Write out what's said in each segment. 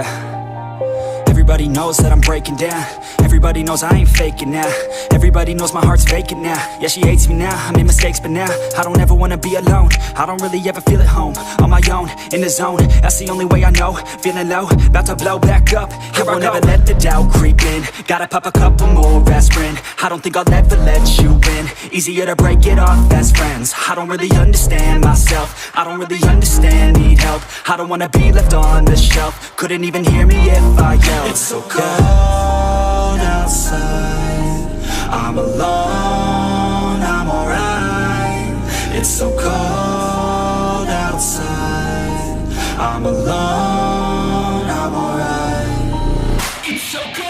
Yeah. Everybody knows that I'm breaking down. Everybody knows I ain't faking now. Everybody knows my heart's vacant now. Yeah, she hates me now, I made mistakes but now I don't ever wanna be alone. I don't really ever feel at home. On my own, in the zone, that's the only way I know. Feeling low, about to blow back up. Here I won't ever let the doubt creep in. Gotta pop a couple more aspirin. I don't think I'll ever let you in. Easier to break it off as friends. I don't really understand myself. I don't really understand, need help. I don't wanna be left on the shelf. Couldn't even hear me if I yelled. It's so cold outside, I'm alone, I'm alright. It's so cold outside, I'm alone, I'm alright. It's so cold.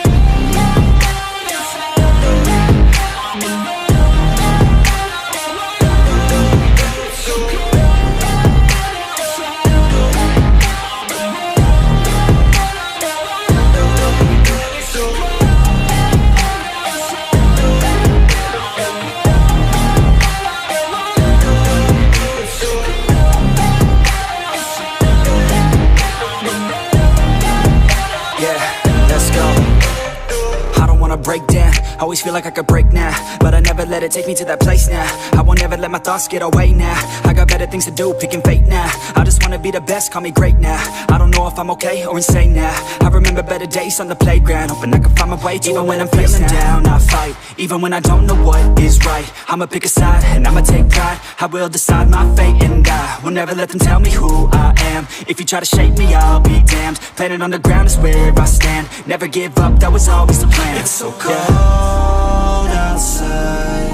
Break down, always feel like I could break now, but I never let it take me to that place now. I won't ever let my thoughts get away now. I got better things to do, picking fate now. I just wanna be the best, call me great now. I don't know if I'm okay or insane now. I remember better days on the playground, hoping I can find my way to even when I'm feeling down, I fight. Even when I don't know what is right, I'ma pick a side and I'ma take pride. I will decide my fate and I will never let them tell me who I am. If you try to shape me, I'll be damned. Planet on the ground is where I stand. Never give up, that was always the plan. It's so cold outside,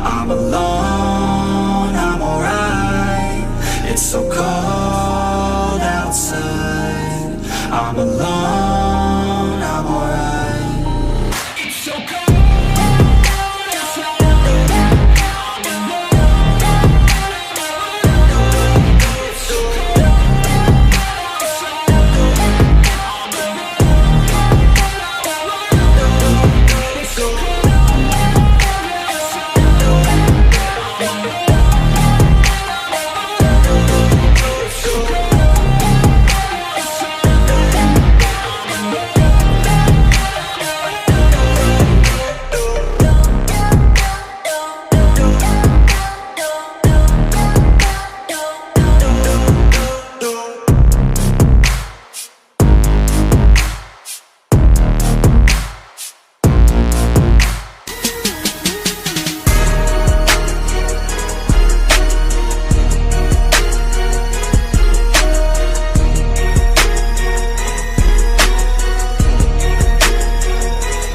I'm alone.